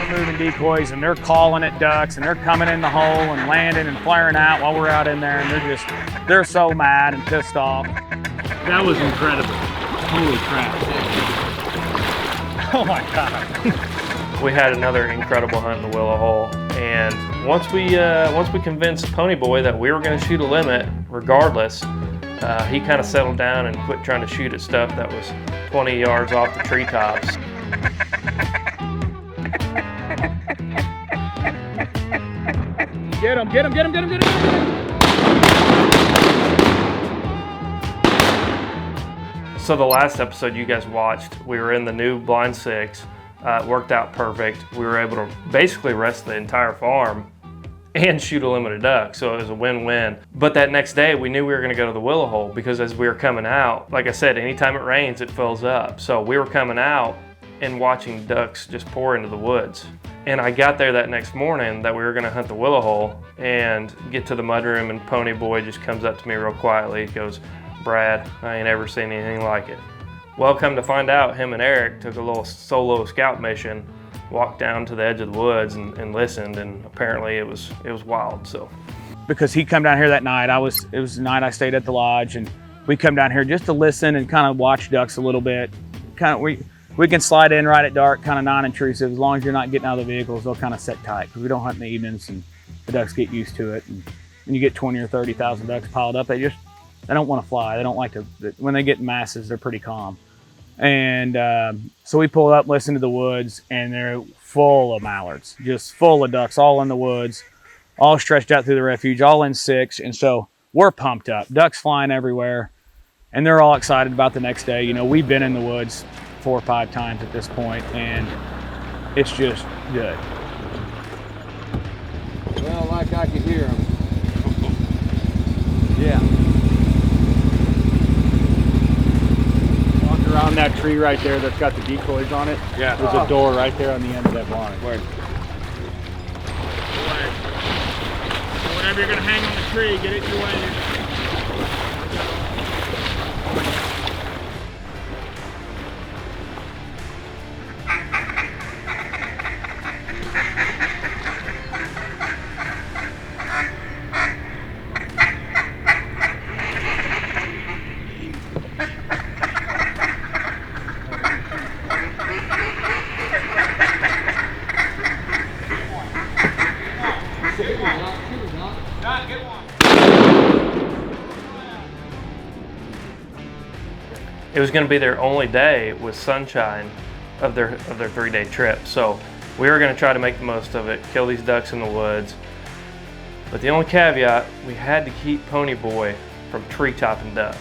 start moving decoys, and they're calling at ducks, and they're coming in the hole and landing and flaring out while we're out in there, and they're so mad and pissed off. That was incredible. Holy crap. Oh my God. We had another incredible hunt in the Willow Hole, and once we convinced Pony Boy that we were going to shoot a limit regardless, he kind of settled down and quit trying to shoot at stuff that was 20 yards off the treetops. Get him, get him, get him, get him, get him! So the last episode you guys watched, we were in the new blind 6. It worked out perfect. We were able to basically rest the entire farm and shoot a limited duck, so it was a win-win. But that next day, we knew we were gonna go to the Willow Hole because as we were coming out, like I said, anytime it rains, it fills up. So we were coming out and watching ducks just pour into the woods. And I got there that next morning that we were gonna hunt the Willow Hole and get to the mudroom, and Pony Boy just comes up to me real quietly. He goes, "Brad, I ain't ever seen anything like it." Well, come to find out, him and Eric took a little solo scout mission, walked down to the edge of the woods and listened, and apparently it was wild. So, because he come down here that night, it was the night I stayed at the lodge, and we come down here just to listen and kind of watch ducks a little bit. We can slide in right at dark, kind of non-intrusive. As long as you're not getting out of the vehicles, they'll kind of sit tight because we don't hunt in the evenings, and the ducks get used to it. And when you get 20 or 30,000 ducks piled up, they don't want to fly. They don't like to. When they get in masses, they're pretty calm. And so we pull up, listen to the woods, and they're full of mallards, just full of ducks, all in the woods, all stretched out through the refuge, all in 6. And so we're pumped up, ducks flying everywhere, and they're all excited about the next day. You know, we've been in the woods 4 or 5 times at this point, and it's just good. Well, like I could hear them. Yeah. Around that tree right there that's got the decoys on it. Yeah. There's a door right there on the end of that barn. Where? So whenever you're gonna hang on the tree, get it your way. it was going to be their only day with sunshine of their 3-day trip. So we were going to try to make the most of it, kill these ducks in the woods. But the only caveat, we had to keep Pony Boy from tree-topping ducks.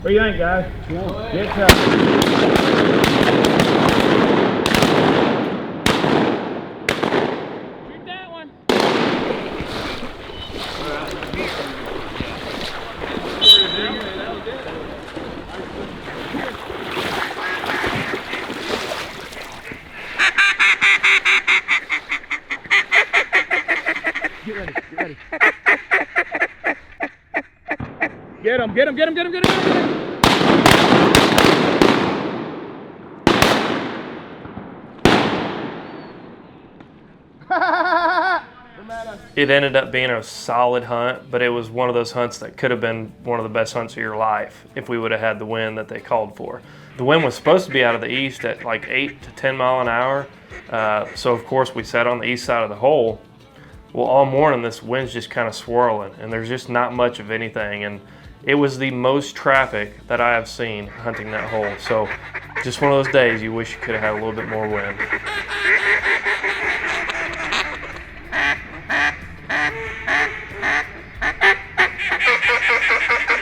What do you think, guys? Get tough. Shoot that one. Get ready, get ready. Get him, get him, get him, get him, get him, get him. It ended up being a solid hunt, but it was one of those hunts that could have been one of the best hunts of your life if we would have had the wind that they called for. The wind was supposed to be out of the east at like 8 to 10 mile an hour. So of course we sat on the east side of the hole. Well, all morning this wind's just kind of swirling and there's just not much of anything. And it was the most traffic that I have seen hunting that hole. So just one of those days you wish you could have had a little bit more wind. Ha ha ha ha ha!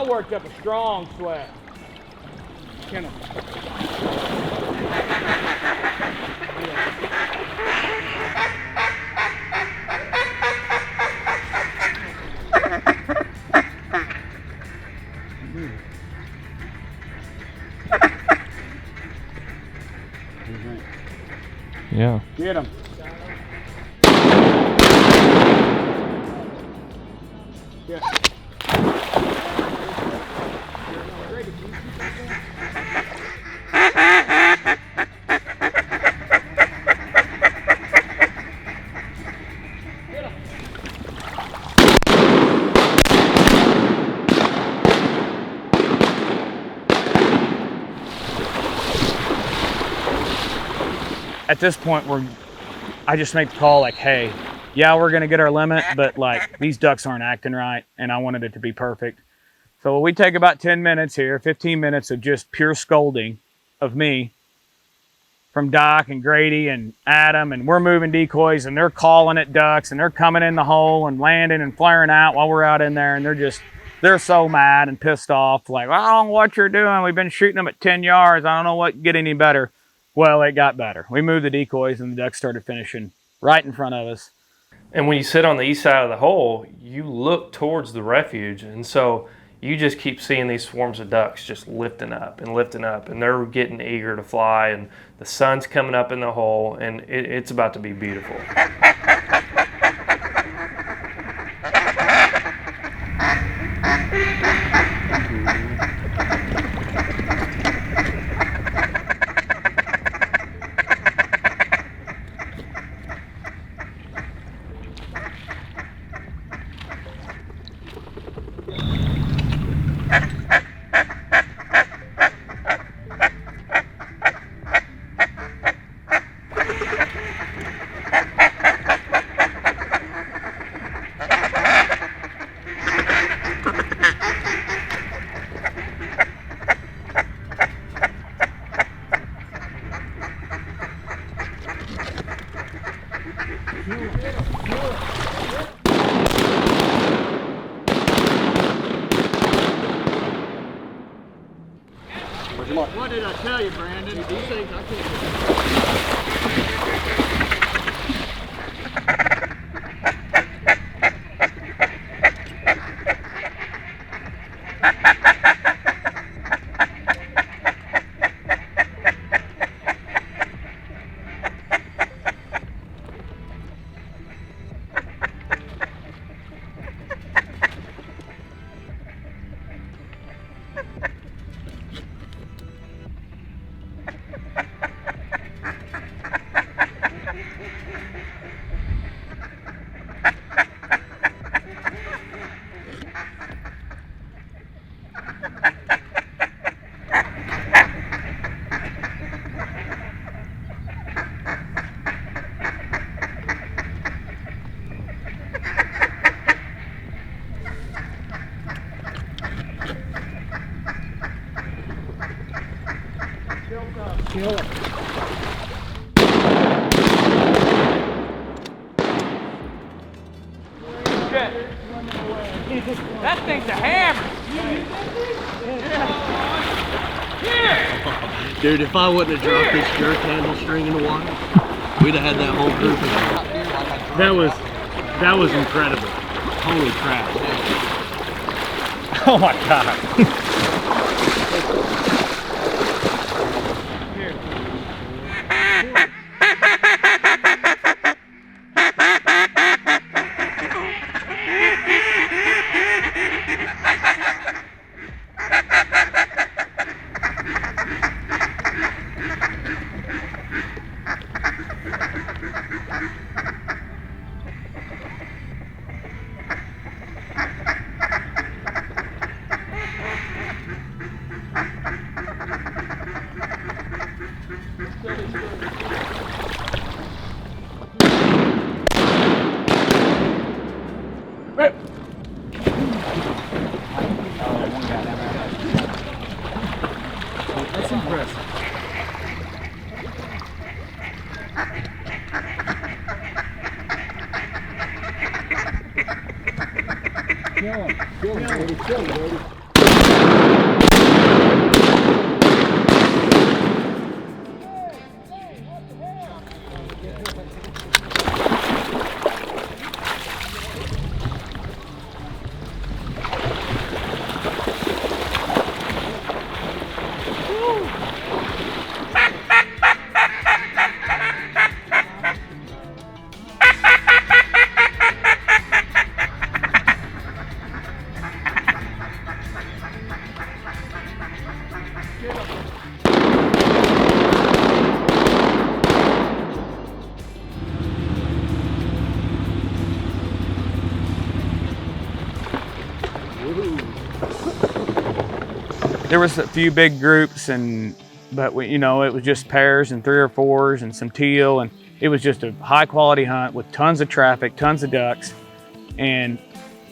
I worked up a strong sweat. Can Yeah. get him. Yeah. At this point, I just make the call like, hey, yeah, we're gonna get our limit, but like these ducks aren't acting right, and I wanted it to be perfect. So we take about 10 minutes here, 15 minutes of just pure scolding of me from Doc and Grady and Adam, and we're moving decoys, and they're calling at ducks, and they're coming in the hole and landing and flaring out while we're out in there, and they're so mad and pissed off, like, well, I don't know what you're doing. We've been shooting them at 10 yards. I don't know what get any better. Well, it got better. We moved the decoys, and the ducks started finishing right in front of us. And when you sit on the east side of the hole, you look towards the refuge, and so you just keep seeing these swarms of ducks just lifting up, and they're getting eager to fly, and the sun's coming up in the hole, and it's about to be beautiful. What did I tell you, Brandon? These things I can't. Kill it. That thing's a hammer. Dude, if I wouldn't have dropped this jerk handle string in the water, we'd have had that whole group of That was incredible. Holy crap. Oh my God. That's impressive. Kill him, baby. Kill him, baby. There was a few big groups, but you know, it was just pairs and 3 or 4s and some teal, and it was just a high quality hunt with tons of traffic, tons of ducks, and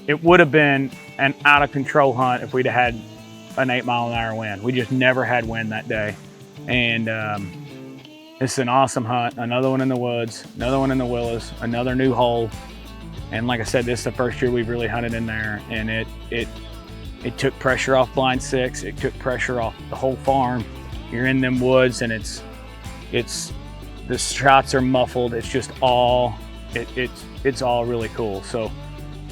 it would have been an out of control hunt if we'd have had an 8-mile-an-hour wind. We just never had wind that day, and it's an awesome hunt. Another one in the woods, another one in the Willows, another new hole, and like I said, this is the first year we've really hunted in there, and it took pressure off blind 6. It took pressure off the whole farm. You're in them woods, and it's the shots are muffled. It's just all it's all really cool. So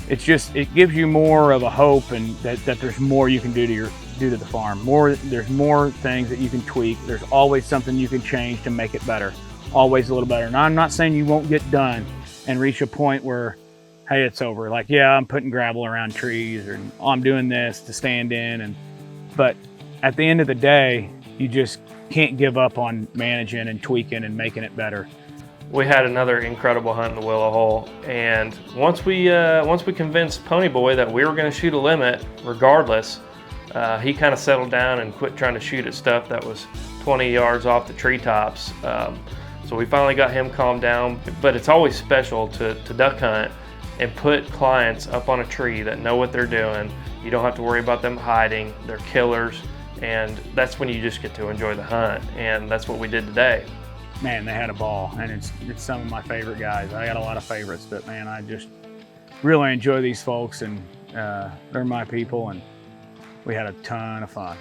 it gives you more of a hope, and that there's more you can do to the farm. There's more things that you can tweak. There's always something you can change to make it better. Always a little better. And I'm not saying you won't get done and reach a point where, hey, it's over. Like, yeah, I'm putting gravel around trees, or oh, I'm doing this to stand in, but at the end of the day, you just can't give up on managing and tweaking and making it better. We had another incredible hunt in the Willow Hole, and once we convinced Pony Boy that we were going to shoot a limit regardless, he kind of settled down and quit trying to shoot at stuff that was 20 yards off the treetops. So we finally got him calmed down. But it's always special to duck hunt and put clients up on a tree that know what they're doing. You don't have to worry about them hiding. They're killers, and that's when you just get to enjoy the hunt, and that's what we did today. Man, they had a ball, and it's some of my favorite guys. I got a lot of favorites, but man, I just really enjoy these folks, and they're my people, and we had a ton of fun.